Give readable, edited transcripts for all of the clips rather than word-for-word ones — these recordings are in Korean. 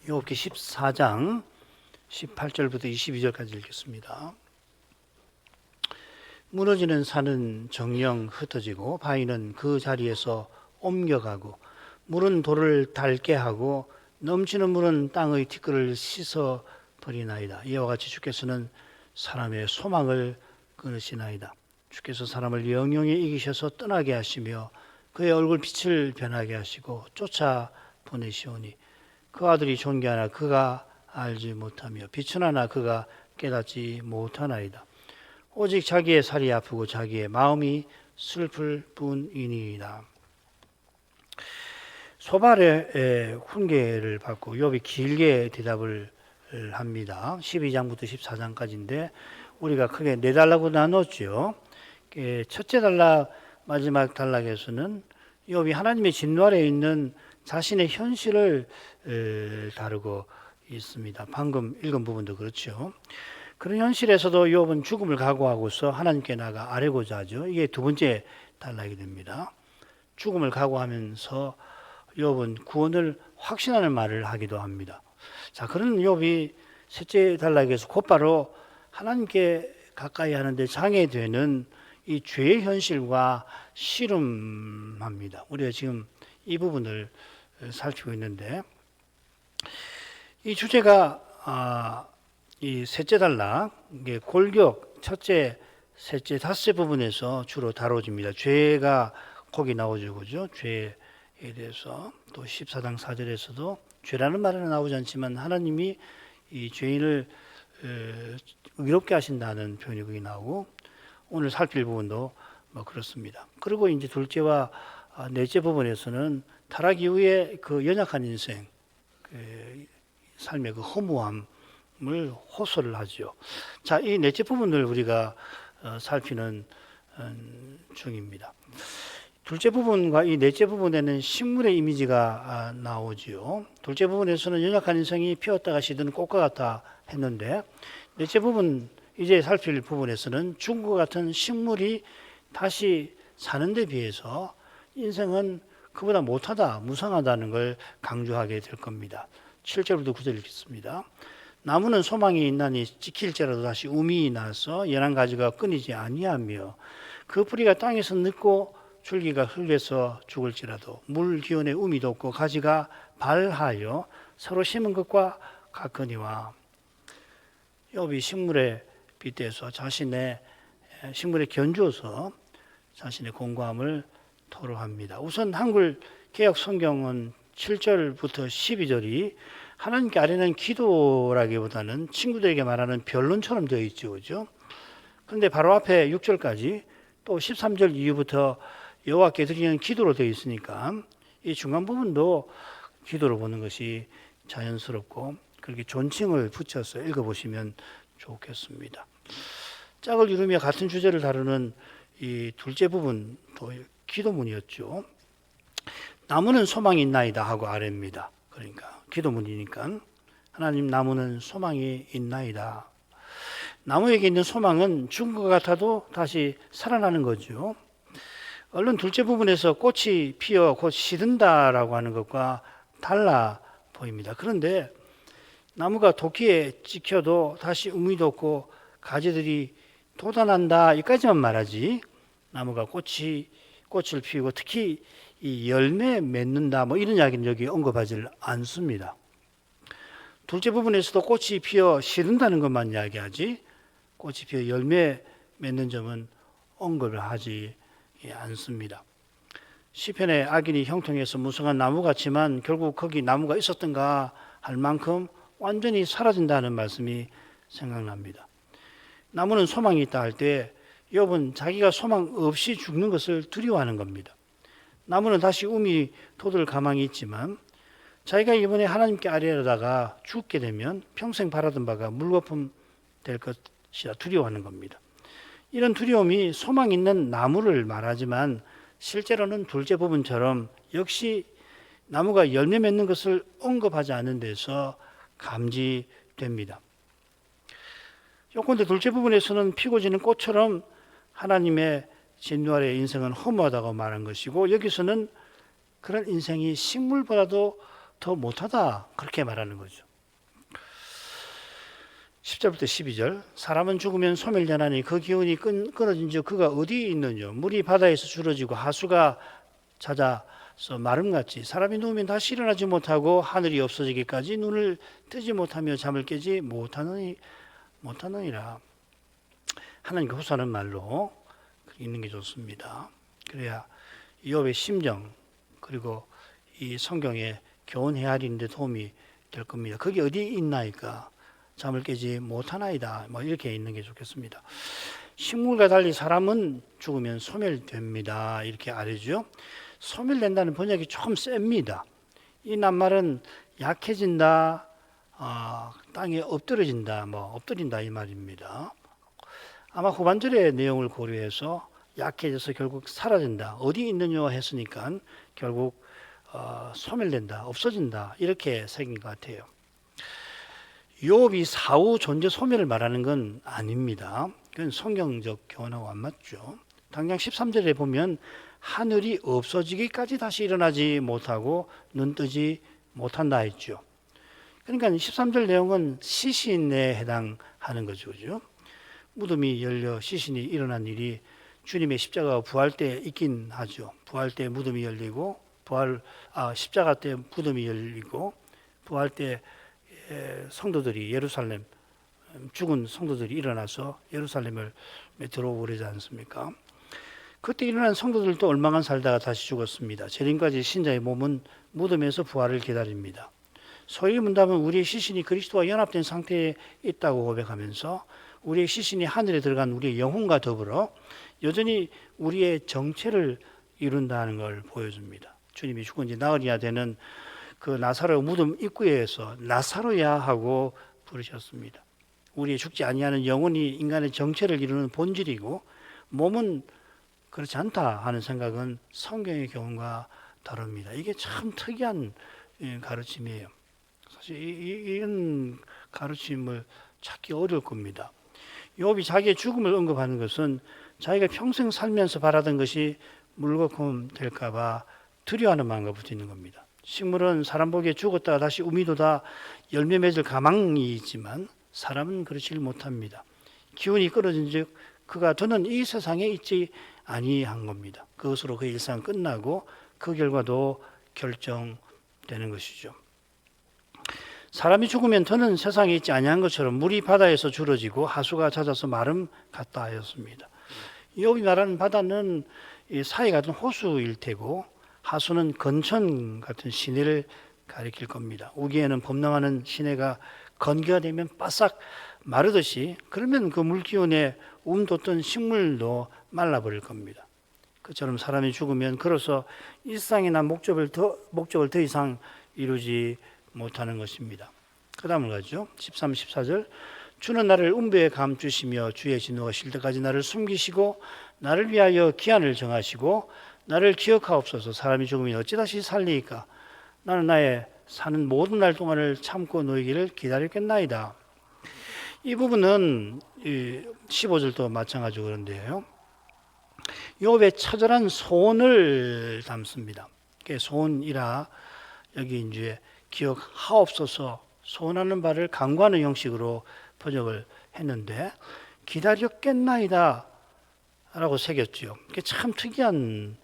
욥기 14장 18절부터 22절까지 읽겠습니다. 무너지는 산은 정령 흩어지고 바위는 그 자리에서 옮겨가고 물은 돌을 닳게 하고 넘치는 물은 땅의 티끌을 씻어 버리나이다. 이와 같이 주께서는 사람의 소망을 끊으시나이다. 주께서 사람을 영영히 이기셔서 떠나게 하시며 그의 얼굴 빛을 변하게 하시고 쫓아 보내시오니 그 아들이 존귀하나 그가 알지 못하며 빛은 하나 그가 깨닫지 못하나이다. 오직 자기의 살이 아프고 자기의 마음이 슬플 뿐이니이다. 소발의 훈계를 받고 욥이 길게 대답을 합니다. 12장부터 14장까지인데 우리가 크게 네 단락으로 나눴죠. 첫째 단락, 마지막 단락에서는 욥이 하나님의 진노 아래에 있는 자신의 현실을 다루고 있습니다. 방금 읽은 부분도 그렇죠. 그런 현실에서도 욥은 죽음을 각오하고서 하나님께 나가 아뢰고자 하죠. 이게 두 번째 단락이 됩니다. 죽음을 각오하면서 욥은 구원을 확신하는 말을 하기도 합니다. 자, 그런 욥이 셋째 단락에서 곧바로 하나님께 가까이 하는데 장애되는 이 죄의 현실과 씨름합니다. 우리가 지금 이 부분을 살피고 있는데 이 주제가 이 셋째 단락, 골격 첫째, 셋째, 닷째 부분에서 주로 다뤄집니다. 죄가 거기 나오죠, 그죠? 죄에 대해서 또 14장 4절에서도 죄라는 말은 나오지 않지만 하나님이 이 죄인을 의롭게 하신다는 표현이 거기 나오고 오늘 살필 부분도 뭐 그렇습니다. 그리고 이제 둘째와 넷째 부분에서는 타락 이후에 그 연약한 인생, 그 삶의 그 허무함을 호소를 하죠. 자, 이 넷째 부분을 우리가 살피는 중입니다. 둘째 부분과 이 넷째 부분에는 식물의 이미지가 나오지요. 둘째 부분에서는 연약한 인생이 피었다가 시드는 꽃과 같다 했는데 넷째 부분 이제 살필 부분에서는 죽은 것 같은 식물이 다시 사는 데 비해서 인생은 그보다 못하다, 무상하다는 걸 강조하게 될 겁니다. 7절부터 9절 읽겠습니다. 나무는 소망이 있나니 찍힐지라도 다시 우미 나서 연한 가지가 끊이지 아니하며 그 뿌리가 땅에서 늙고 줄기가 흙에서 죽을지라도 물 기운에 우미도 없고 가지가 발하여 서로 심은 것과 같거니와. 욥이 식물에 빗대서 자신의 식물에 견주어서 자신의 공고함을 토로합니다. 우선 한글 개역 성경은 7절부터 12절이 하나님께 아뢰는 기도라기보다는 친구들에게 말하는 변론처럼 되어 있죠, 그죠? 그런데 바로 앞에 6절까지 또 13절 이후부터 여호와께 드리는 기도로 되어 있으니까 이 중간 부분도 기도로 보는 것이 자연스럽고 그렇게 존칭을 붙여서 읽어보시면 좋겠습니다. 짝을 이루며 같은 주제를 다루는 이 둘째 부분도 기도문이었죠. 나무는 소망이 있나이다 하고 아래입니다. 그러니까 기도문이니까 하나님 나무는 소망이 있나이다. 나무에게 있는 소망은 죽은 것 같아도 다시 살아나는 거죠. 얼른 둘째 부분에서 꽃이 피어 곧 시든다라고 하는 것과 달라 보입니다. 그런데 나무가 도끼에 찍혀도 다시 우미도 없고 가지들이 돋아난다 여기까지만 말하지 나무가 꽃을 피우고 특히 이 열매 맺는다 뭐 이런 이야기는 여기 언급하지 않습니다. 둘째 부분에서도 꽃이 피어 시든다는 것만 이야기하지 꽃이 피어 열매 맺는 점은 언급을 하지 않습니다. 시편의 악인이 형통해서 무성한 나무 같지만 결국 거기 나무가 있었던가 할 만큼 완전히 사라진다는 말씀이 생각납니다. 나무는 소망이 있다 할 때 욥은 자기가 소망 없이 죽는 것을 두려워하는 겁니다. 나무는 다시 우미 돋을 가망이 있지만 자기가 이번에 하나님께 아뢰다가 죽게 되면 평생 바라던 바가 물거품 될 것이라 두려워하는 겁니다. 이런 두려움이 소망 있는 나무를 말하지만 실제로는 둘째 부분처럼 역시 나무가 열매 맺는 것을 언급하지 않는 데서 감지됩니다. 요컨대 둘째 부분에서는 피고 지는 꽃처럼 하나님의 진노 아래 인생은 허무하다고 말한 것이고 여기서는 그런 인생이 식물보다도 더 못하다 그렇게 말하는 거죠. 10절부터 12절 사람은 죽으면 소멸되나니 그 기운이 끊어진 즉 그가 어디에 있느냐 물이 바다에서 줄어지고 하수가 잦아서 마름같이 사람이 누우면 다시 일어나지 못하고 하늘이 없어지기까지 눈을 뜨지 못하며 잠을 깨지 못하느니라. 하나님께 호소하는 말로 있는 게 좋습니다. 그래야 이업의 심정 그리고 이 성경의 교훈 헤아리는 데 도움이 될 겁니다. 그게 어디 있나이까 잠을 깨지 못하나이다. 뭐 이렇게 있는 게 좋겠습니다. 식물과 달리 사람은 죽으면 소멸됩니다. 이렇게 알려죠. 소멸된다는 번역이 조금 셉니다. 이 낱말은 약해진다, 땅에 엎드려진다, 엎드린다 이 말입니다. 아마 후반절의 내용을 고려해서 약해져서 결국 사라진다. 어디 있느냐 했으니까 결국 소멸된다, 없어진다 이렇게 새긴 것 같아요. 욥이 사후 존재 소멸을 말하는 건 아닙니다. 그건 성경적 교훈하고 안 맞죠. 당장 13절에 보면 하늘이 없어지기까지 다시 일어나지 못하고 눈 뜨지 못한다 했죠. 그러니까 13절 내용은 시신에 해당하는 거죠. 그죠? 무덤이 열려 시신이 일어난 일이 주님의 십자가 부활 때 있긴 하죠. 부활 때 무덤이 열리고 십자가 때 무덤이 열리고 부활 때 성도들이 예루살렘 죽은 성도들이 일어나서 예루살렘을 들어오고 그러지 않습니까? 그때 일어난 성도들도 얼마간 살다가 다시 죽었습니다. 재림까지 신자의 몸은 무덤에서 부활을 기다립니다. 소위 문답은 우리의 시신이 그리스도와 연합된 상태에 있다고 고백하면서 우리의 시신이 하늘에 들어간 우리의 영혼과 더불어 여전히 우리의 정체를 이룬다는 걸 보여줍니다. 주님이 죽은 지 나흘이나 되는 그 나사로 무덤 입구에서 나사로야 하고 부르셨습니다. 우리의 죽지 아니하는 영혼이 인간의 정체를 이루는 본질이고 몸은 그렇지 않다 하는 생각은 성경의 교훈과 다릅니다. 이게 참 특이한 가르침이에요. 사실 이런 가르침을 찾기 어려울 겁니다. 욥이 자기의 죽음을 언급하는 것은 자기가 평생 살면서 바라던 것이 물거품 될까 봐 두려워하는 마음과 붙어 있는 겁니다. 식물은 사람 보기에 죽었다가 다시 우미돋아 열매 맺을 가망이 있지만 사람은 그렇지 못합니다. 기운이 끊어진 즉 그가 더는 이 세상에 있지 아니한 겁니다. 그것으로 그의 일상 끝나고 그 결과도 결정되는 것이죠. 사람이 죽으면 더는 세상에 있지 아니한 것처럼 물이 바다에서 줄어지고 하수가 잦아서 마름 같다 하였습니다. 욥이 말하는 바다는 사이 같은 호수일 테고 하수는 건천 같은 시내를 가리킬 겁니다. 우기에는 범람하는 시내가 건기가 되면 바싹 마르듯이 그러면 그 물기운에 돋던 식물도 말라버릴 겁니다. 그처럼 사람이 죽으면 걸어서 일상이나 목적을 더 이상 이루지 못하는 것입니다. 그 다음을 가죠. 13, 14절 주는 나를 음부에 감추시며 주의 진노가 실 때까지 나를 숨기시고 나를 위하여 기한을 정하시고 나를 기억하옵소서. 사람이 죽으면 어찌 다시 살리이까? 나는 나의 사는 모든 날 동안을 참고 너희기를 기다렸겠나이다. 이 부분은 15절도 마찬가지로 그런데요. 욥의 처절한 소원을 담습니다. 소원이라 여기 이제 기억하옵소서 소원하는 바를 간구하는 형식으로 번역을 했는데 기다렸겠나이다 라고 새겼죠. 그게 참 특이한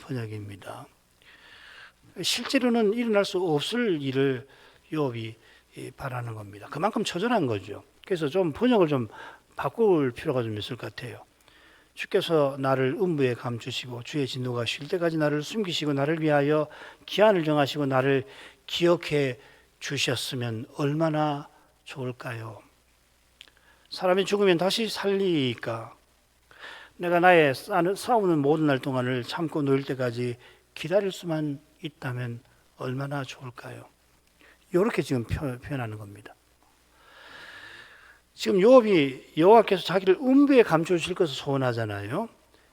번역입니다. 실제로는 일어날 수 없을 일을 욥이 바라는 겁니다. 그만큼 처절한 거죠. 그래서 좀 번역을 좀 바꿀 필요가 좀 있을 것 같아요. 주께서 나를 음부에 감추시고 주의 진노가 쉴 때까지 나를 숨기시고 나를 위하여 기한을 정하시고 나를 기억해 주셨으면 얼마나 좋을까요? 사람이 죽으면 다시 살리니까 내가 나의 싸우는 모든 날 동안을 참고 놓일 때까지 기다릴 수만 있다면 얼마나 좋을까요? 이렇게 지금 표현하는 겁니다. 지금 욥이 여호와께서 자기를 음부에 감춰주실 것을 소원하잖아요.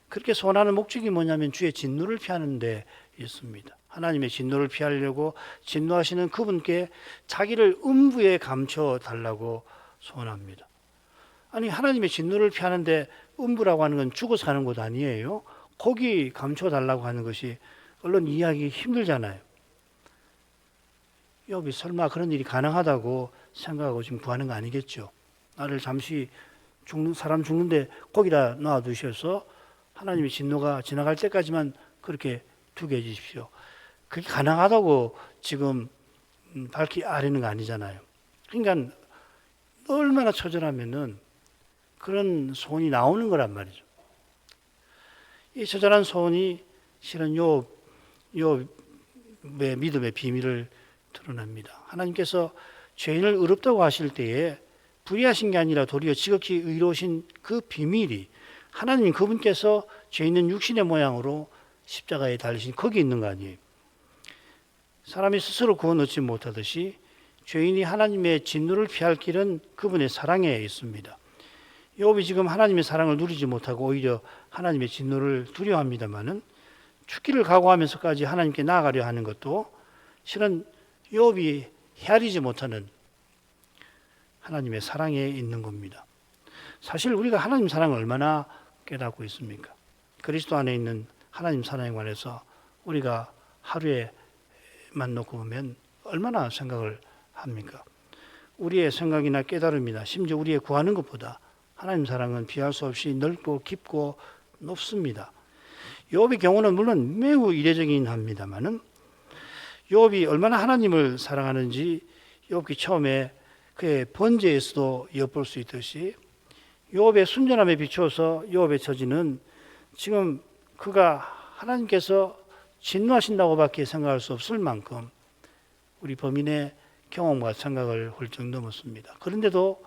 그렇게 소원하는 목적이 뭐냐면 주의 진노를 피하는 데 있습니다. 하나님의 진노를 피하려고 진노하시는 그분께 자기를 음부에 감춰달라고 소원합니다. 아니 하나님의 진노를 피하는데 음부라고 하는 건 죽어 사는 곳 아니에요. 거기 감춰달라고 하는 것이 얼른 이해하기 힘들잖아요. 욥이 설마 그런 일이 가능하다고 생각하고 지금 구하는 거 아니겠죠. 나를 잠시 사람 죽는데 거기다 놔두셔서 하나님의 진노가 지나갈 때까지만 그렇게 두게 해주십시오. 그게 가능하다고 지금 밝히 아뢰는 거 아니잖아요. 그러니까 얼마나 처절하면은 그런 소원이 나오는 거란 말이죠. 이 처절한 소원이 실은 욥의 믿음의 비밀을 드러냅니다. 하나님께서 죄인을 의롭다고 하실 때에 불의하신 게 아니라 도리어 지극히 의로우신 그 비밀이 하나님 그분께서 죄 있는 육신의 모양으로 십자가에 달리신 거기 있는 거 아니에요. 사람이 스스로 구원 얻지 못하듯이 죄인이 하나님의 진노를 피할 길은 그분의 사랑에 있습니다. 욥이 지금 하나님의 사랑을 누리지 못하고 오히려 하나님의 진노를 두려워합니다마는 죽기를 각오하면서까지 하나님께 나아가려 하는 것도 실은 욥이 헤아리지 못하는 하나님의 사랑에 있는 겁니다. 사실 우리가 하나님 사랑을 얼마나 깨닫고 있습니까? 그리스도 안에 있는 하나님 사랑에 관해서 우리가 하루에만 놓고 보면 얼마나 생각을 합니까? 우리의 생각이나 깨달음이나 심지어 우리의 구하는 것보다 하나님 사랑은 비할 수 없이 넓고 깊고 높습니다. 욥의 경우는 물론 매우 이례적이긴 합니다만은 욥이 얼마나 하나님을 사랑하는지 욥기 처음에 그의 번제에서도 엿볼 수 있듯이 욥의 순전함에 비추어서 욥의 처지는 지금 그가 하나님께서 진노하신다고밖에 생각할 수 없을 만큼 우리 범인의 경험과 생각을 훌쩍 넘었습니다. 그런데도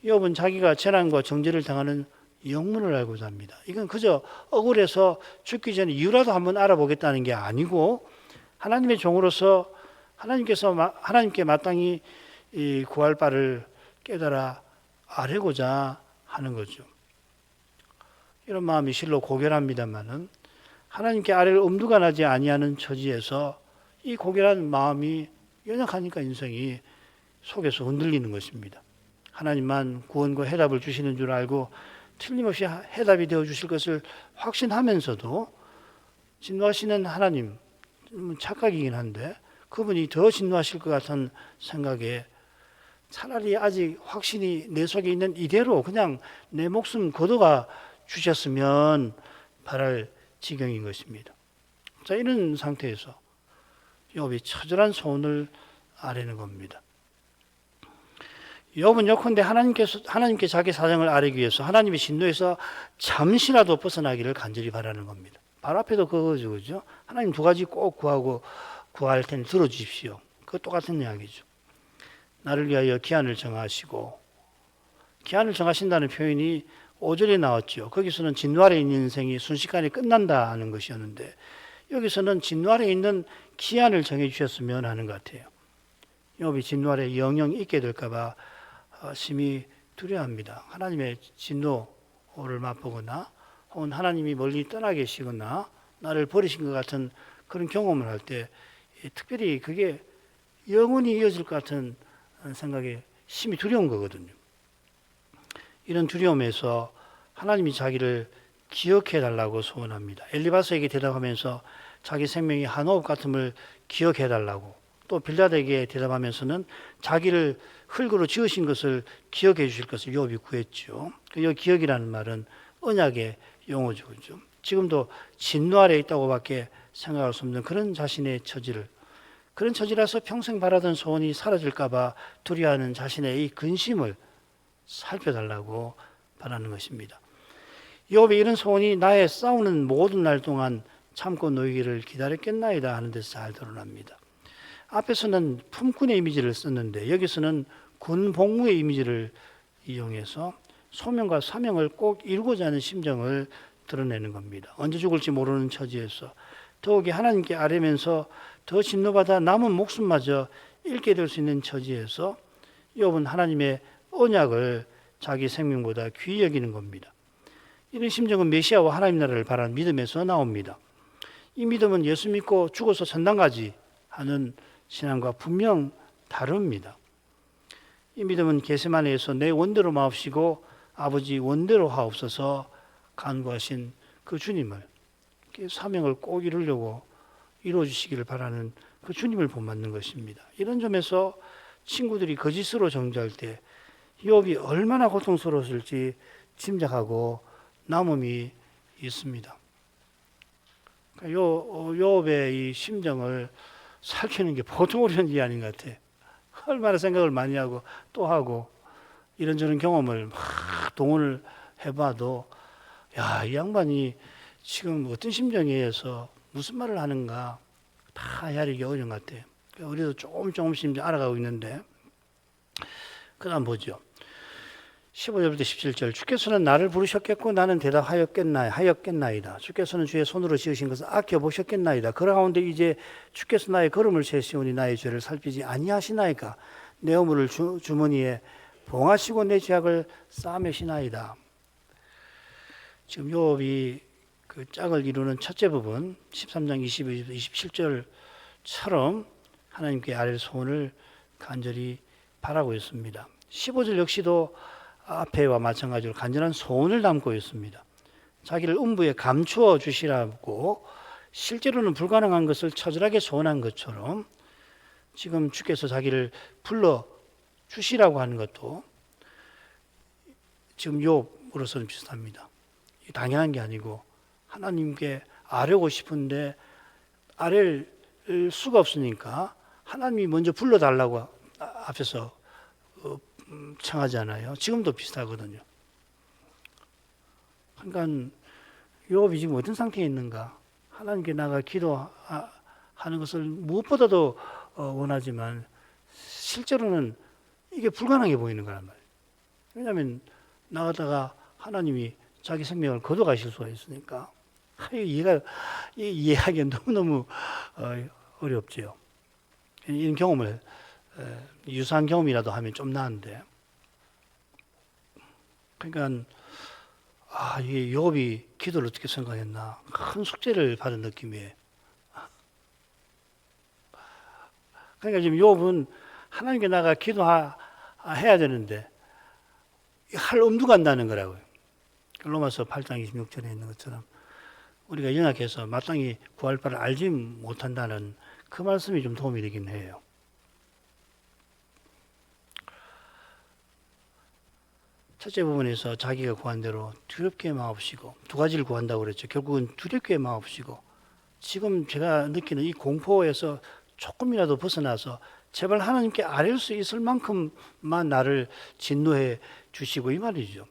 욥은 자기가 재난과 정죄를 당하는 영문을 알고자 합니다. 이건 그저 억울해서 죽기 전에 이유라도 한번 알아보겠다는 게 아니고 하나님의 종으로서 하나님께 마땅히 구할 바를 깨달아 아뢰고자 하는 거죠. 이런 마음이 실로 고결합니다만은 하나님께 아뢰를 엄두가 나지 아니하는 처지에서 이 고결한 마음이 연약하니까 인생이 속에서 흔들리는 것입니다. 하나님만 구원과 해답을 주시는 줄 알고 틀림없이 해답이 되어 주실 것을 확신하면서도 진노하시는 하나님, 착각이긴 한데 그분이 더 진노하실 것 같은 생각에 차라리 아직 확신이 내 속에 있는 이대로 그냥 내 목숨 거둬가 주셨으면 바랄 지경인 것입니다. 자, 이런 상태에서 욥이 처절한 소원을 아뢰는 겁니다. 욥은 예컨대 하나님께 자기 사정을 아뢰기 위해서 하나님의 진노에서 잠시라도 벗어나기를 간절히 바라는 겁니다. 바로 앞에도 그거죠, 그죠? 하나님 두 가지 꼭 구할 테니 들어주십시오. 그거 똑같은 이야기죠. 나를 위하여 기한을 정하시고, 기한을 정하신다는 표현이 5절에 나왔죠. 거기서는 진노 아래 있는 인생이 순식간에 끝난다는 것이었는데 여기서는 진노 아래 있는 기한을 정해 주셨으면 하는 것 같아요. 욥이 진노 아래 영영 있게 될까 봐 심히 두려워합니다. 하나님의 진노를 맛보거나 혹은 하나님이 멀리 떠나 계시거나 나를 버리신 것 같은 그런 경험을 할 때 특별히 그게 영원히 이어질 것 같은 생각에 심히 두려운 거거든요. 이런 두려움에서 하나님이 자기를 기억해 달라고 소원합니다. 엘리바스에게 대답하면서 자기 생명이 한 호흡 같음을 기억해 달라고, 또 빌닷에게 대답하면서는 자기를 흙으로 지으신 것을 기억해 주실 것을 욥이 구했죠. 이 기억이라는 말은 언약의 용어죠. 그렇죠? 지금도 진노 아래 있다고밖에 생각할 수 없는 그런 자신의 처지를, 그런 처지라서 평생 바라던 소원이 사라질까 봐 두려워하는 자신의 이 근심을 살펴달라고 바라는 것입니다. 욥의 이런 소원이 나의 싸우는 모든 날 동안 참고 놓이기를 기다렸겠나이다 하는 데서 잘 드러납니다. 앞에서는 품꾼의 이미지를 썼는데 여기서는 군 복무의 이미지를 이용해서 소명과 사명을 꼭 이루고자 하는 심정을 드러내는 겁니다. 언제 죽을지 모르는 처지에서 더욱이 하나님께 아뢰면서 더 진노받아 남은 목숨마저 잃게 될 수 있는 처지에서 욥은 하나님의 언약을 자기 생명보다 귀히 여기는 겁니다. 이런 심정은 메시아와 하나님 나라를 바라는 믿음에서 나옵니다. 이 믿음은 예수 믿고 죽어서 천당 가지 하는 신앙과 분명 다릅니다. 이 믿음은 겟세마네에서 내 원대로 마옵시고 아버지 원대로 하옵소서 간구하신 그 주님을 사명을 꼭 이루려고 이루어 주시기를 바라는 그 주님을 본받는 것입니다. 이런 점에서 친구들이 거짓으로 정죄할 때 욥이 얼마나 고통스러웠을지 짐작하고 남음이 있습니다. 그러니까 욥의 이 심정을 살피는 게 보통 어려운 일이 아닌 것 같아요. 얼마나 생각을 많이 하고 또 하고 이런저런 경험을 막 동원을 해봐도 야, 이 양반이 지금 어떤 심정에서 무슨 말을 하는가 다 헤아리기 어려운 것 같아요. 우리도 조금씩 이제 알아가고 있는데 그 다음 보죠. 15절부터 17절 주께서는 나를 부르셨겠고 나는 대답하였겠나이다. 주께서는 주의 손으로 지으신 것을 아껴보셨겠나이다. 그러하온데 이제 주께서 나의 걸음을 세시오니 나의 죄를 살피지 아니하시나이까. 내 허물을 주머니에 봉하시고 내 죄악을 싸매시나이다. 지금 욥이 그 짝을 이루는 첫째 부분 13장 22, 27절처럼 하나님께 아랠 소원을 간절히 바라고 있습니다. 15절 역시도 앞에와 마찬가지로 간절한 소원을 담고 있습니다. 자기를 음부에 감추어 주시라고 실제로는 불가능한 것을 처절하게 소원한 것처럼 지금 주께서 자기를 불러 주시라고 하는 것도 지금 욥으로서는 비슷합니다. 당연한 게 아니고 하나님께 아뢰고 싶은데 아랠 수가 없으니까 하나님이 먼저 불러달라고 앞에서 청하잖아요. 지금도 비슷하거든요. 그러니까 욥이 지금 어떤 상태에 있는가? 하나님께 나가 기도하는 것을 무엇보다도 원하지만 실제로는 이게 불가능해 보이는 거란 말이에요. 왜냐하면 나가다가 하나님이 자기 생명을 거둬가실 수가 있으니까 이해하기가 너무너무 어렵죠. 이런 경험을 유사한 경험이라도 하면 좀 나은데 그러니까 이 욥이 기도를 어떻게 생각했나 큰 숙제를 받은 느낌이에요. 그러니까 지금 욥은 하나님께 나가 기도해야 되는데 할 엄두가 안 나는 거라고요. 로마서 8장 26절에 있는 것처럼 우리가 연약해서 마땅히 구할 바를 알지 못한다는 그 말씀이 좀 도움이 되긴 해요. 첫째 부분에서 자기가 구한 대로 두렵게 마옵시고 두 가지를 구한다고 그랬죠. 결국은 두렵게 마옵시고 지금 제가 느끼는 이 공포에서 조금이라도 벗어나서 제발 하나님께 아뢰 수 있을 만큼만 나를 진노해 주시고 이 말이죠.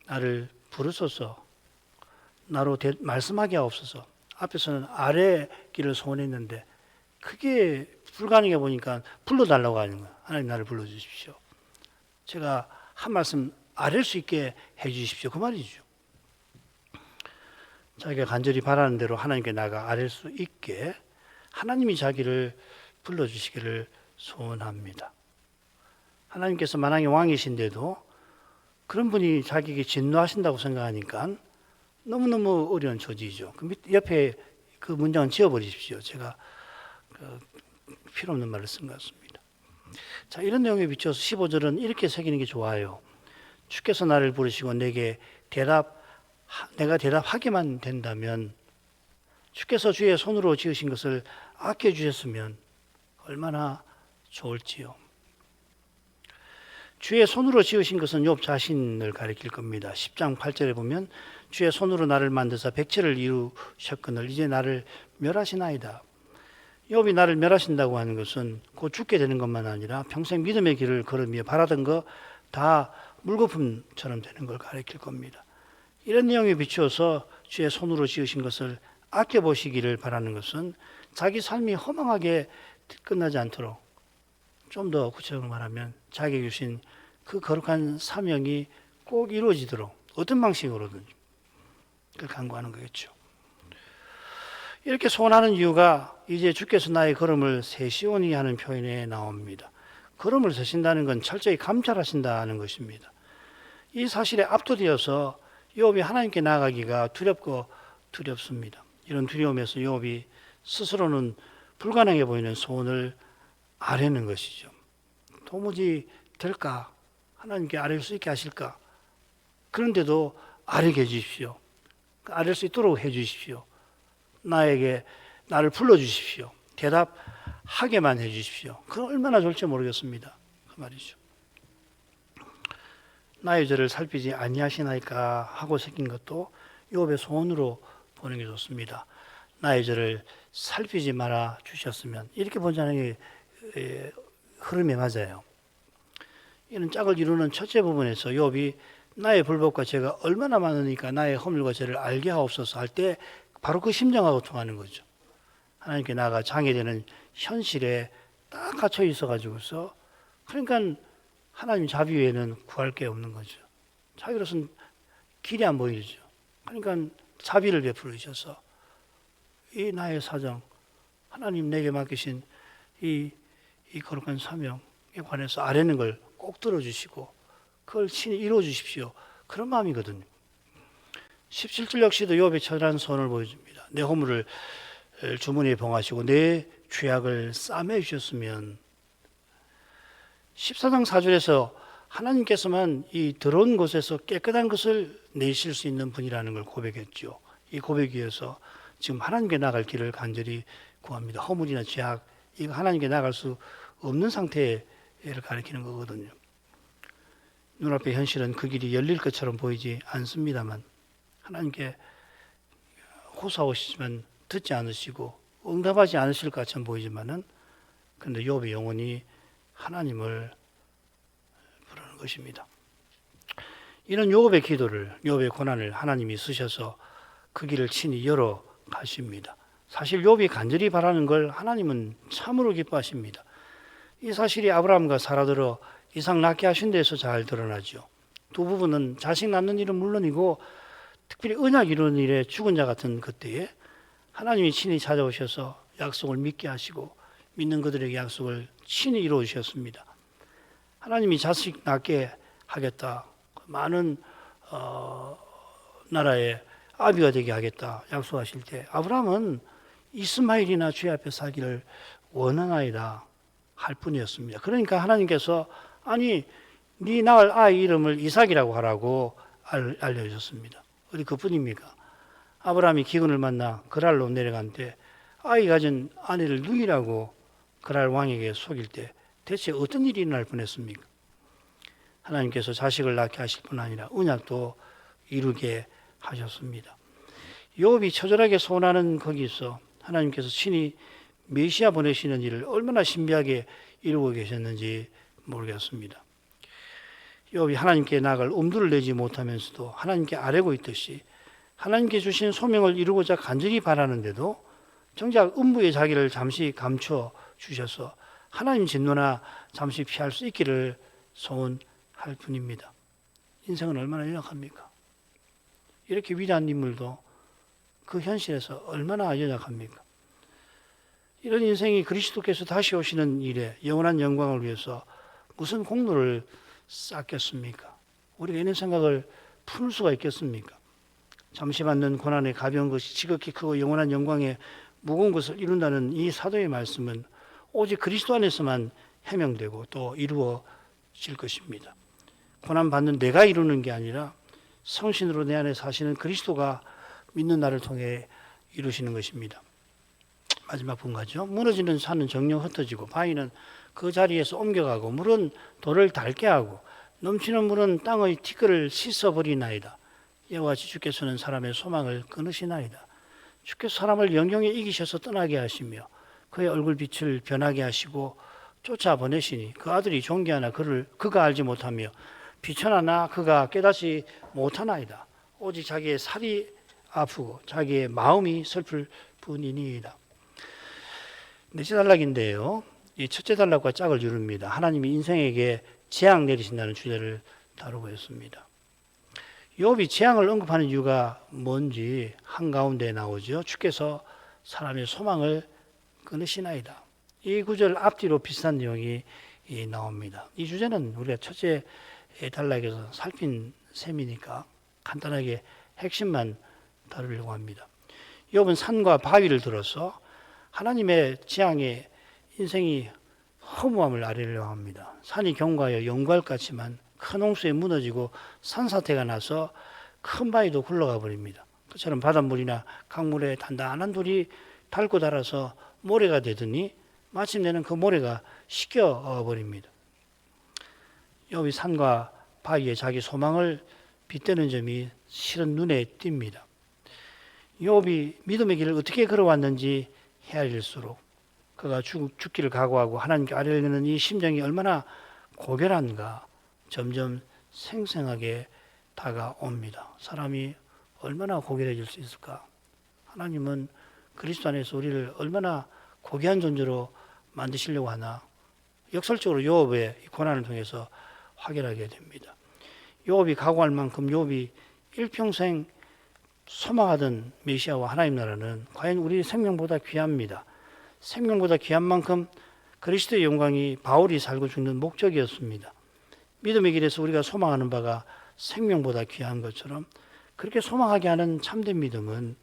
나를 부르소서 나로 말씀하게 하옵소서. 앞에서는 아뢰기를 소원했는데 그게 불가능해 보니까 불러달라고 하는 거예요. 하나님 나를 불러주십시오. 제가 한 말씀 아랠 수 있게 해 주십시오. 그 말이죠. 자기가 간절히 바라는 대로 하나님께 나가 아랠 수 있게 하나님이 자기를 불러주시기를 소원합니다. 하나님께서 만왕의 왕이신데도 그런 분이 자기에게 진노하신다고 생각하니까 너무너무 어려운 처지죠. 그 옆에 그 문장은 지워버리십시오. 제가 필요 없는 말을 쓴 것 같습니다. 자, 이런 내용에 비춰서 15절은 이렇게 새기는 게 좋아요. 주께서 나를 부르시고 내가 대답하기만 된다면 주께서 주의 손으로 지으신 것을 아껴주셨으면 얼마나 좋을지요. 주의 손으로 지으신 것은 욥 자신을 가리킬 겁니다. 10장 8절에 보면 주의 손으로 나를 만드사 백체를 이루셨거늘 이제 나를 멸하시나이다. 욥이 나를 멸하신다고 하는 것은 곧 죽게 되는 것만 아니라 평생 믿음의 길을 걸으며 바라던 거 다 물거품처럼 되는 걸 가리킬 겁니다. 이런 내용에 비추어서 주의 손으로 지으신 것을 아껴보시기를 바라는 것은 자기 삶이 허망하게 끝나지 않도록 좀 더 구체적으로 말하면 자기에게 주신 그 거룩한 사명이 꼭 이루어지도록 어떤 방식으로든 그걸 간구하는 거겠죠. 이렇게 소원하는 이유가 이제 주께서 나의 걸음을 세시오니 하는 표현에 나옵니다. 걸음을 세신다는 건 철저히 감찰하신다는 것입니다. 이 사실에 압도되어서 욥이 하나님께 나아가기가 두렵습니다. 이런 두려움에서 욥이 스스로는 불가능해 보이는 소원을 아뢰는 것이죠. 도무지 될까? 하나님께 아뢰 수 있게 하실까? 그런데도 아뢰게 해주십시오. 아뢰 수 있도록 해주십시오. 나를 불러주십시오. 대답하게만 해주십시오. 그럼 얼마나 좋을지 모르겠습니다. 그 말이죠. 나의 죄를 살피지 아니하시나이까 하고 새긴 것도 욥의 소원으로 보는 게 좋습니다. 나의 죄를 살피지 말아 주셨으면, 이렇게 본자는 흐름에 맞아요. 이런 짝을 이루는 첫째 부분에서 욥이 나의 불법과 죄가 얼마나 많으니까 나의 허물과 죄를 알게 하옵소서 할 때 바로 그 심정하고 통하는 거죠. 하나님께 나아가 장애되는 현실에 딱 갇혀 있어가지고서, 그러니까 하나님 자비 외에는 구할 게 없는 거죠. 자기로서는 길이 안 보이죠. 그러니까 자비를 베풀으셔서 이 나의 사정, 하나님 내게 맡기신 이 거룩한 사명에 관해서 아뢰는 걸 꼭 들어주시고 그걸 친히 이루어주십시오. 그런 마음이거든요. 17절 역시도 욥의 처절한 소원을 보여줍니다. 내 허물을 주머니에 봉하시고 내 죄악을 싸매 주셨으면. 14장 4절에서 하나님께서만 이 더러운 곳에서 깨끗한 것을 내실 수 있는 분이라는 걸 고백했죠. 이 고백에 의해서 지금 하나님께 나갈 길을 간절히 구합니다. 허물이나 죄악, 이거 하나님께 나갈 수 없는 상태를 가리키는 거거든요. 눈앞의 현실은 그 길이 열릴 것처럼 보이지 않습니다만, 하나님께 호소하시지만 듣지 않으시고 응답하지 않으실 것처럼 보이지만은, 그런데 욥의 영혼이 하나님을 부르는 것입니다. 이런 욥의 기도를, 욥의 고난을 하나님이 쓰셔서 그 길을 친히 열어 가십니다. 사실 욥이 간절히 바라는 걸 하나님은 참으로 기뻐하십니다. 이 사실이 아브라함과 사라들어 이삭 낳게 하신 데에서 잘 드러나죠. 두 부부는 자식 낳는 일은 물론이고 특별히 언약 이루는 일에 죽은 자 같은 그때에 하나님이 친히 찾아오셔서 약속을 믿게 하시고 믿는 그들에게 약속을 친히 이루어 주셨습니다. 하나님이 자식 낳게 하겠다, 많은 나라의 아비가 되게 하겠다 약속하실 때 아브라함은 이스마엘이나 주의 앞에 살기를 원하나이다 할 뿐이었습니다. 그러니까 하나님께서 아니 네 낳을 아이 이름을 이삭이라고 하라고 알려주셨습니다. 어디 그뿐입니까? 아브라함이 기근을 만나 그랄로 내려간 때 아이 가진 아내를 누이라고 그랄 왕에게 속일 때 대체 어떤 일이 일어날 뻔했습니까? 하나님께서 자식을 낳게 하실 뿐 아니라 언약도 이루게 하셨습니다. 욥이 처절하게 소원하는 거기서 하나님께서 친히 메시아 보내시는 일을 얼마나 신비하게 이루고 계셨는지 모르겠습니다. 욥이 하나님께 나아갈 엄두를 내지 못하면서도 하나님께 아뢰고 있듯이 하나님께 주신 소명을 이루고자 간절히 바라는데도 정작 음부의 자기를 잠시 감춰 주셔서 하나님 진노나 잠시 피할 수 있기를 소원할 뿐입니다. 인생은 얼마나 연약합니까? 이렇게 위대한 인물도 그 현실에서 얼마나 연약합니까? 이런 인생이 그리스도께서 다시 오시는 일에 영원한 영광을 위해서 무슨 공로를 쌓겠습니까? 우리가 이런 생각을 풀 수가 있겠습니까? 잠시 받는 고난의 가벼운 것이 지극히 크고 영원한 영광의 무거운 것을 이룬다는 이 사도의 말씀은 오직 그리스도 안에서만 해명되고 또 이루어질 것입니다. 고난 받는 내가 이루는 게 아니라 성신으로 내 안에 사시는 그리스도가 믿는 나를 통해 이루시는 것입니다. 마지막 분가죠. 무너지는 산은 정령 흩어지고 바위는 그 자리에서 옮겨가고 물은 돌을 닳게 하고 넘치는 물은 땅의 티끌을 씻어버리나이다. 이와 같이 주께서는 사람의 소망을 끊으시나이다. 주께서 사람을 영영에 이기셔서 떠나게 하시며 그의 얼굴빛을 변하게 하시고 쫓아보내시니 그 아들이 존귀하나 그가 알지 못하며 비천하나 그가 깨닫지 못하나이다. 오직 자기의 살이 아프고 자기의 마음이 슬플 뿐이니이다. 넷째 단락인데요. 이 첫째 단락과 짝을 이룹니다. 하나님이 인생에게 재앙 내리신다는 주제를 다루고 있습니다. 욥이 재앙을 언급하는 이유가 뭔지 한가운데 나오죠. 주께서 사람의 소망을 끊으시나이다. 이 구절 앞뒤로 비슷한 내용이 나옵니다. 이 주제는 우리가 첫째 단락에서 살핀 셈이니까 간단하게 핵심만 다루려고 합니다. 욥은 산과 바위를 들어서 하나님의 재앙에 인생이 허무함을 아뢰려고 합니다. 산이 경과하여 연구할 같지만 큰 홍수에 무너지고 산사태가 나서 큰 바위도 굴러가 버립니다. 그처럼 바닷물이나 강물에 단단한 돌이 닳고 닳아서 모래가 되더니 마침내는 그 모래가 씻겨 버립니다. 욥이 산과 바위에 자기 소망을 빗대는 점이 실은 눈에 띕니다. 욥이 믿음의 길을 어떻게 걸어왔는지 헤아릴수록 그가 죽기를 각오하고 하나님께 아뢰려는 이 심정이 얼마나 고결한가 점점 생생하게 다가옵니다. 사람이 얼마나 고결해질 수 있을까? 하나님은 그리스도 안에서 우리를 얼마나 고귀한 존재로 만드시려고 하나? 역설적으로 욥의 고난을 통해서 확인하게 됩니다. 욥이 각오할 만큼 욥이 일평생 소망하던 메시아와 하나님 나라는 과연 우리 생명보다 귀합니다. 생명보다 귀한 만큼 그리스도의 영광이 바울이 살고 죽는 목적이었습니다. 믿음의 길에서 우리가 소망하는 바가 생명보다 귀한 것처럼 그렇게 소망하게 하는 참된 믿음은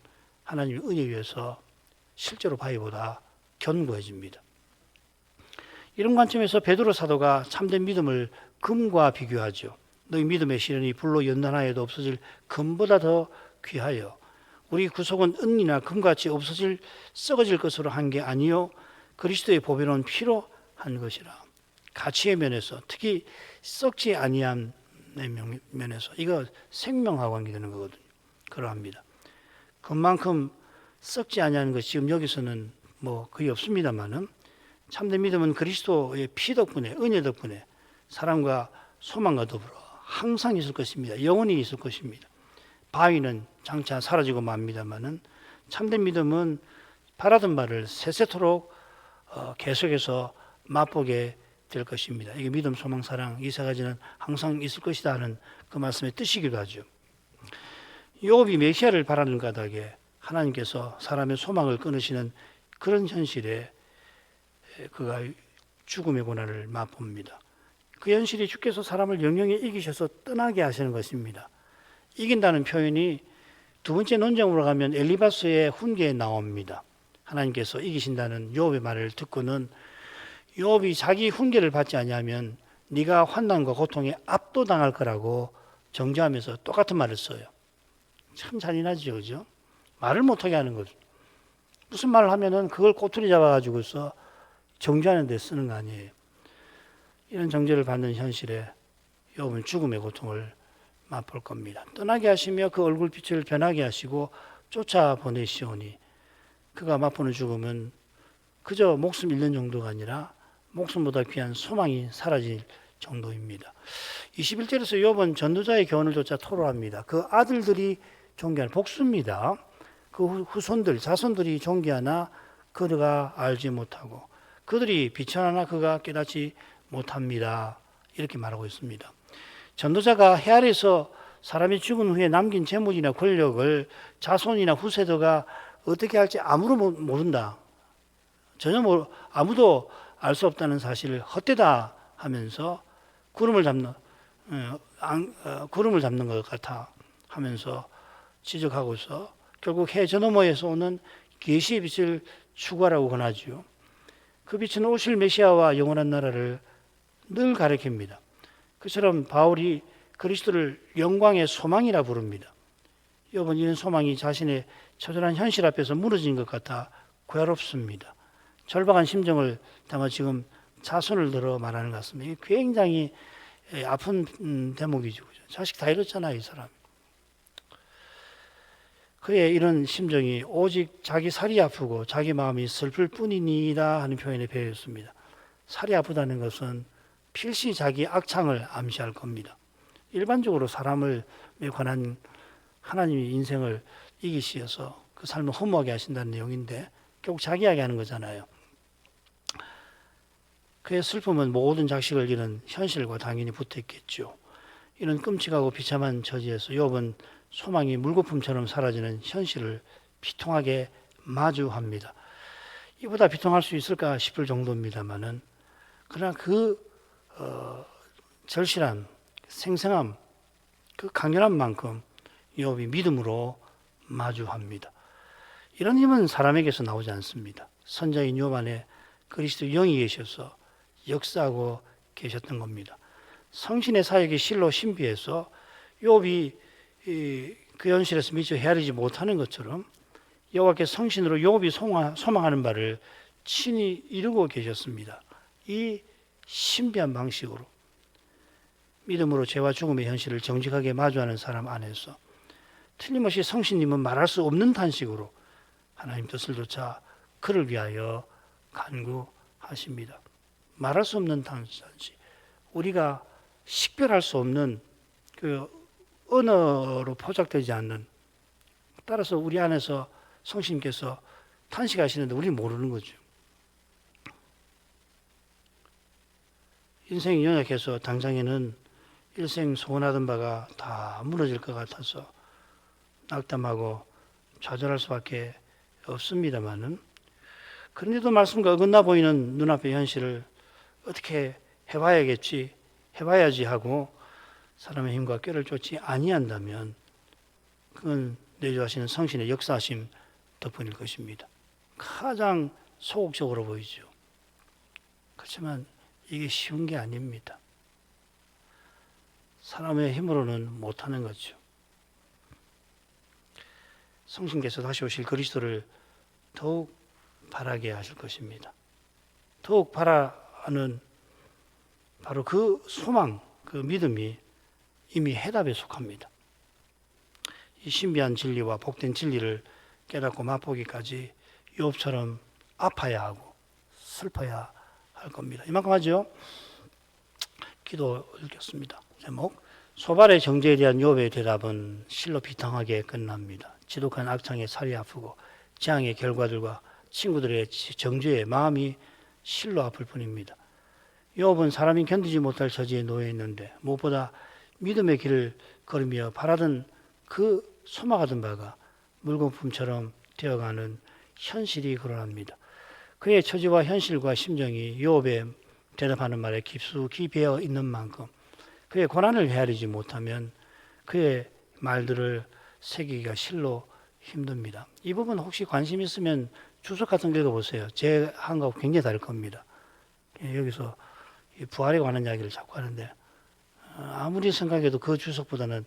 하나님의 은혜 위에서 실제로 바위보다 견고해집니다. 이런 관점에서 베드로 사도가 참된 믿음을 금과 비교하죠. 너희 믿음의 시련이 불로 연단하여도 없어질 금보다 더 귀하여 우리 구속은 은이나 금같이 없어질 썩어질 것으로 한 게 아니요 그리스도의 보배로운 피로 한 것이라. 가치의 면에서 특히 썩지 아니함의 면에서 이거 생명하고 관계되는 거거든요. 그러합니다. 그만큼 썩지 아니하는 것이 지금 여기서는 뭐 거의 없습니다만은 참된 믿음은 그리스도의 피 덕분에 은혜 덕분에 사랑과 소망과 더불어 항상 있을 것입니다. 영원히 있을 것입니다. 바위는 장차 사라지고 맙니다만은 참된 믿음은 바라던 바를 세세토록 계속해서 맛보게 될 것입니다. 이게 믿음, 소망, 사랑 이 세 가지는 항상 있을 것이다 하는 그 말씀의 뜻이기도 하죠. 욥이 메시아를 바라는 까닭에 하나님께서 사람의 소망을 끊으시는 그런 현실에 그가 죽음의 고난을 맛봅니다. 그 현실이 주께서 사람을 영영히 이기셔서 떠나게 하시는 것입니다. 이긴다는 표현이 두 번째 논쟁으로 가면 엘리바스의 훈계에 나옵니다. 하나님께서 이기신다는 욥의 말을 듣고는 욥이 자기 훈계를 받지 아니하면 네가 환난과 고통에 압도당할 거라고 정죄하면서 똑같은 말을 써요. 참 잔인하죠, 그죠? 말을 못하게 하는 거죠. 무슨 말을 하면은 그걸 꼬투리 잡아가지고서 정죄하는 데 쓰는 거 아니에요. 이런 정죄를 받는 현실에 욥은 죽음의 고통을 맛볼 겁니다. 떠나게 하시며 그 얼굴빛을 변하게 하시고 쫓아보내시오니 그가 맛보는 죽음은 그저 목숨 잃는 정도가 아니라 목숨보다 귀한 소망이 사라질 정도입니다. 21절에서 욥은 전도자의 교훈을 조차 토로합니다. 그 아들들이 존귀하나 복수입니다. 그 후손들, 자손들이 존귀하나 그가 알지 못하고 그들이 비천하나 그가 깨닫지 못합니다. 이렇게 말하고 있습니다. 전도자가 해 아래서 사람이 죽은 후에 남긴 재물이나 권력을 자손이나 후세대가 어떻게 할지 아무도 모른다. 전혀 아무도 알 수 없다는 사실을 헛되다 하면서 구름을 잡는 것 같아 하면서 지적하고서 결국 해 저 너머에서 오는 계시의 빛을 추구하라고 권하지요. 그 빛은 오실 메시아와 영원한 나라를 늘 가리킵니다. 그처럼 바울이 그리스도를 영광의 소망이라 부릅니다. 욥은 이런 소망이 자신의 처절한 현실 앞에서 무너진 것 같아 괴롭습니다. 절박한 심정을 담아 지금 자손을 들어 말하는 것 같습니다. 이게 굉장히 아픈 대목이죠. 자식 다 잃었잖아요, 이 사람. 그의 이런 심정이 오직 자기 살이 아프고 자기 마음이 슬플 뿐이니이다 하는 표현에 배웠습니다. 살이 아프다는 것은 필시 자기 악창을 암시할 겁니다. 일반적으로 사람을 관한 하나님의 인생을 이기시어서 그 삶을 허무하게 하신다는 내용인데 결국 자기 이야기하는 거잖아요. 그의 슬픔은 모든 자식을 잃은 현실과 당연히 붙어있겠죠. 이런 끔찍하고 비참한 처지에서 욥은 소망이 물거품처럼 사라지는 현실을 비통하게 마주합니다. 이보다 비통할 수 있을까 싶을 정도입니다만은 그러나 그 절실함, 생생함, 그 강렬한 만큼 욥이 믿음으로 마주합니다. 이런 힘은 사람에게서 나오지 않습니다. 선자인 욥 안에 그리스도 영이 계셔서 역사하고 계셨던 겁니다. 성신의 사역이 실로 신비해서 욥이 그 현실에서 미처 헤아리지 못하는 것처럼 여호와께서 성신으로 욥이 소망하는 바를 친히 이루고 계셨습니다. 이 신비한 방식으로 믿음으로 죄와 죽음의 현실을 정직하게 마주하는 사람 안에서 틀림없이 성신님은 말할 수 없는 탄식으로 하나님 뜻을 좇아 그를 위하여 간구하십니다. 말할 수 없는 탄식, 우리가 식별할 수 없는 그 언어로 포착되지 않는, 따라서 우리 안에서 성신께서 탄식하시는데 우리는 모르는 거죠. 인생이 연약해서 당장에는 일생 소원하던 바가 다 무너질 것 같아서 낙담하고 좌절할 수밖에 없습니다만은, 그런데도 말씀과 어긋나 보이는 눈앞의 현실을 어떻게 해봐야지 하고 사람의 힘과 꾀를 쫓지 아니한다면 그건 내주하시는 성신의 역사하심 덕분일 것입니다. 가장 소극적으로 보이죠. 그렇지만 이게 쉬운 게 아닙니다. 사람의 힘으로는 못하는 거죠. 성신께서 다시 오실 그리스도를 더욱 바라게 하실 것입니다. 더욱 바라는 바로 그 소망, 그 믿음이 이미 해답에 속합니다. 이 신비한 진리와 복된 진리를 깨닫고 맛보기까지 욥처럼 아파야 하고 슬퍼야 할 겁니다. 이만큼 하죠. 기도 읽겠습니다. 제목, 소발의 정죄에 대한 욥의 대답은 실로 비탕하게 끝납니다. 지독한 악창에 살이 아프고 재앙의 결과들과 친구들의 정죄에 마음이 실로 아플 뿐입니다. 욥은 사람이 견디지 못할 처지에 놓여 있는데 무엇보다 믿음의 길을 걸으며 바라던 그 소망하던 바가 물거품처럼 되어가는 현실이 그러합니다. 그의 처지와 현실과 심정이 욥의 대답하는 말에 깊숙이 배어 있는 만큼 그의 고난을 헤아리지 못하면 그의 말들을 새기기가 실로 힘듭니다. 이 부분 혹시 관심 있으면 주석 같은 거 읽어보세요. 제 한 거하고 굉장히 다를 겁니다. 여기서 부활에 관한 이야기를 자꾸 하는데 아무리 생각해도 그 주석보다는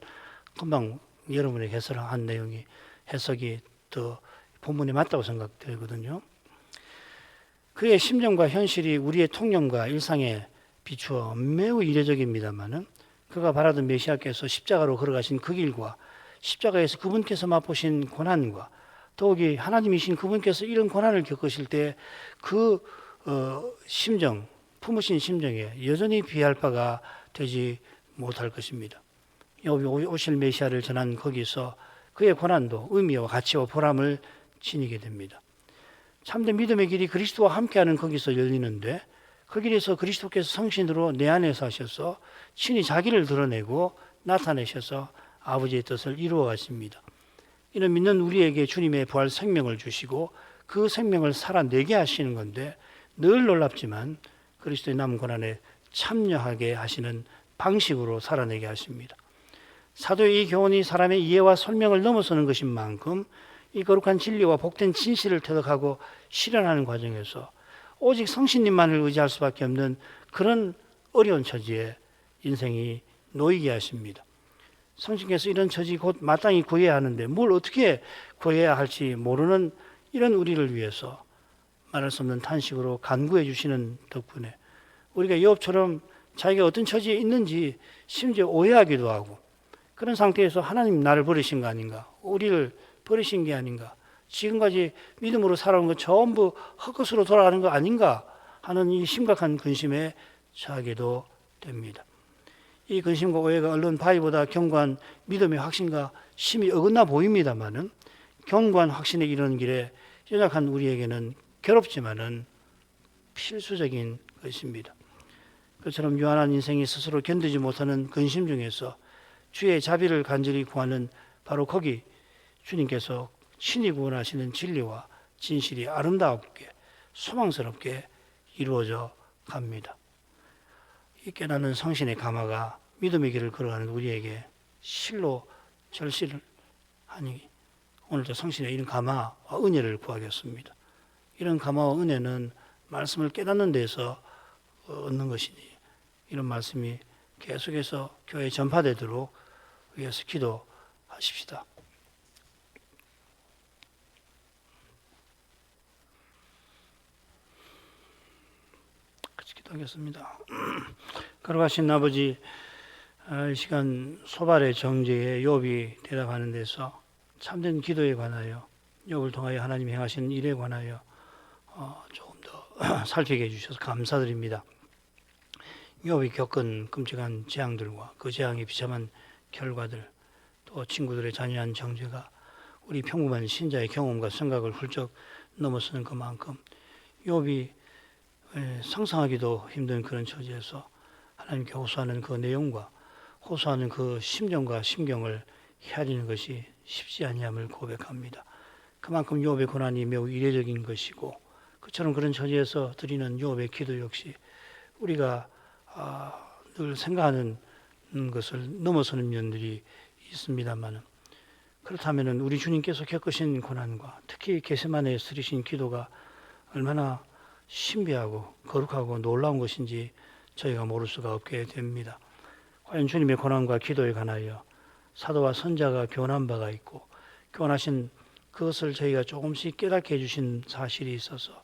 금방 여러분이 해석한 내용이 해석이 더 본문에 맞다고 생각되거든요. 그의 심정과 현실이 우리의 통념과 일상에 비추어 매우 이례적입니다만은 그가 바라던 메시아께서 십자가로 걸어가신 그 길과 십자가에서 그분께서 맛보신 고난과 더욱이 하나님이신 그분께서 이런 고난을 겪으실 때 그 심정, 품으신 심정에 여전히 비할 바가 되지 못할 것입니다. 여기 오실 메시아를 전한 거기서 그의 고난도 의미와 가치와 보람을 지니게 됩니다. 참된 믿음의 길이 그리스도와 함께하는 거기서 열리는데 그 길에서 그리스도께서 성신으로 내 안에서 하셔서 친히 자기를 드러내고 나타내셔서 아버지의 뜻을 이루어 가십니다. 이는 믿는 우리에게 주님의 부활 생명을 주시고 그 생명을 살아내게 하시는 건데 늘 놀랍지만 그리스도의 남은 고난에 참여하게 하시는 방식으로 살아내게 하십니다. 사도의 이 교훈이 사람의 이해와 설명을 넘어서는 것인 만큼 이 거룩한 진리와 복된 진실을 터득하고 실현하는 과정에서 오직 성신님만을 의지할 수밖에 없는 그런 어려운 처지에 인생이 놓이게 하십니다. 성신께서 이런 처지 곧 마땅히 구해야 하는데 뭘 어떻게 구해야 할지 모르는 이런 우리를 위해서 말할 수 없는 탄식으로 간구해 주시는 덕분에 우리가 욥처럼 자기가 어떤 처지에 있는지 심지어 오해하기도 하고 그런 상태에서 하나님 나를 버리신 거 아닌가, 우리를 버리신 게 아닌가, 지금까지 믿음으로 살아온 거 전부 헛것으로 돌아가는 거 아닌가 하는 이 심각한 근심에 처하게도 됩니다. 이 근심과 오해가 얼른 바위보다 견고한 믿음의 확신과 심히 어긋나 보입니다만은 견고한 확신에 이르는 길에 연약한 우리에게는 괴롭지만은 필수적인 것입니다. 그처럼 유한한 인생이 스스로 견디지 못하는 근심 중에서 주의 자비를 간절히 구하는 바로 거기 주님께서 친히 구원하시는 진리와 진실이 아름답게 소망스럽게 이루어져 갑니다. 이 깨닫는 성신의 감화가 믿음의 길을 걸어가는 우리에게 실로 절실을 하니 오늘도 성신의 이런 감화와 은혜를 구하겠습니다. 이런 감화와 은혜는 말씀을 깨닫는 데서 얻는 것이니 이런 말씀이 계속해서 교회에 전파되도록 위해서 기도하십시다. 기도하겠습니다. 걸어가신 아버지, 이 시간 소발의 정죄에 욥이 대답하는 데서 참된 기도에 관하여 욥을 통하여 하나님 행하신 일에 관하여 조금 더 살피게 해주셔서 감사드립니다. 욥이 겪은 끔찍한 재앙들과 그 재앙의 비참한 결과들, 또 친구들의 잔인한 정죄가 우리 평범한 신자의 경험과 생각을 훌쩍 넘어서는 그만큼 욥이 상상하기도 힘든 그런 처지에서 하나님께 호소하는 그 내용과 호소하는 그 심정과 심경을 헤아리는 것이 쉽지 아니함을 고백합니다. 그만큼 욥의 고난이 매우 이례적인 것이고, 그처럼 그런 처지에서 드리는 욥의 기도 역시 우리가 늘 생각하는 것을 넘어서는 면들이 있습니다만, 그렇다면 우리 주님께서 겪으신 고난과 특히 겟세마네에서 드리신 기도가 얼마나 신비하고 거룩하고 놀라운 것인지 저희가 모를 수가 없게 됩니다. 과연 주님의 고난과 기도에 관하여 사도와 선자가 교훈한 바가 있고, 교훈하신 그것을 저희가 조금씩 깨닫게 해주신 사실이 있어서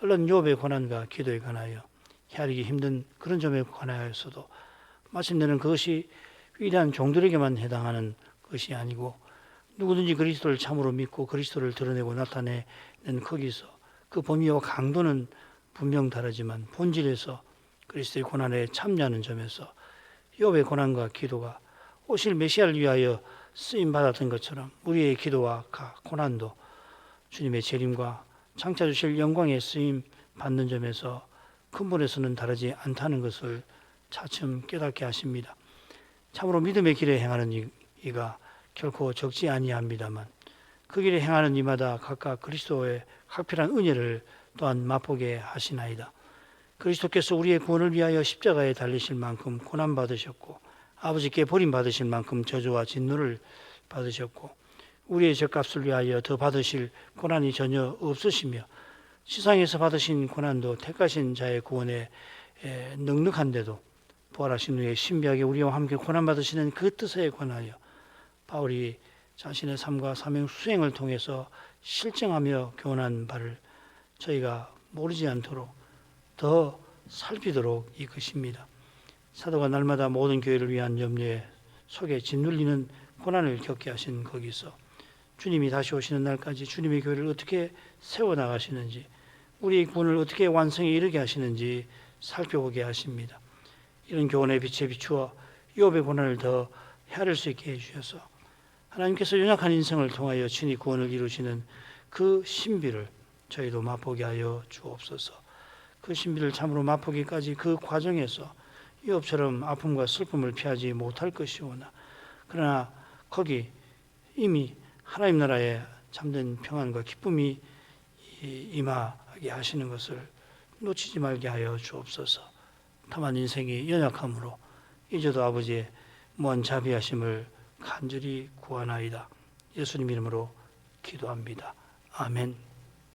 얼른 욥의 고난과 기도에 관하여 헤아리기 힘든 그런 점에 관하여서도 마침내는 그것이 위대한 종들에게만 해당하는 것이 아니고, 누구든지 그리스도를 참으로 믿고 그리스도를 드러내고 나타내는 거기서 그 범위와 강도는 분명 다르지만 본질에서 그리스도의 고난에 참여하는 점에서 욥의 고난과 기도가 오실 메시아를 위하여 쓰임 받았던 것처럼 우리의 기도와 고난도 주님의 재림과 장차 주실 영광에 쓰임 받는 점에서 근본에서는 다르지 않다는 것을 차츰 깨닫게 하십니다. 참으로 믿음의 길에 행하는 이가 결코 적지 아니합니다만, 그 길에 행하는 이마다 각각 그리스도의 각별한 은혜를 또한 맛보게 하시나이다. 그리스도께서 우리의 구원을 위하여 십자가에 달리실 만큼 고난 받으셨고, 아버지께 버림받으실 만큼 저주와 진노를 받으셨고, 우리의 죗값을 위하여 더 받으실 고난이 전혀 없으시며, 세상에서 받으신 고난도 택하신 자의 구원에 넉넉한데도 부활하신 후에 신비하게 우리와 함께 고난 받으시는 그 뜻에 관하여 바울이 자신의 삶과 사명 수행을 통해서 실증하며 교훈한 바를 저희가 모르지 않도록 더 살피도록 이끄십니다. 사도가 날마다 모든 교회를 위한 염려 속에 짓눌리는 고난을 겪게 하신 거기서 주님이 다시 오시는 날까지 주님의 교회를 어떻게 세워나가시는지, 우리의 구원을 어떻게 완성에 이르게 하시는지 살펴보게 하십니다. 이런 교훈의 빛에 비추어 욥의 고난을 더 헤아릴 수 있게 해주셔서 하나님께서 연약한 인생을 통하여 친히 구원을 이루시는 그 신비를 저희도 맛보게 하여 주옵소서. 그 신비를 참으로 맛보기까지 그 과정에서 욥처럼 아픔과 슬픔을 피하지 못할 것이오나, 그러나 거기 이미 하나님 나라의 참된 평안과 기쁨이 임하게 하시는 것을 놓치지 말게 하여 주옵소서. 다만 인생이 연약함으로 이제도 아버지의 무한 자비하심을 간절히 구하나이다. 예수님 이름으로 기도합니다. 아멘.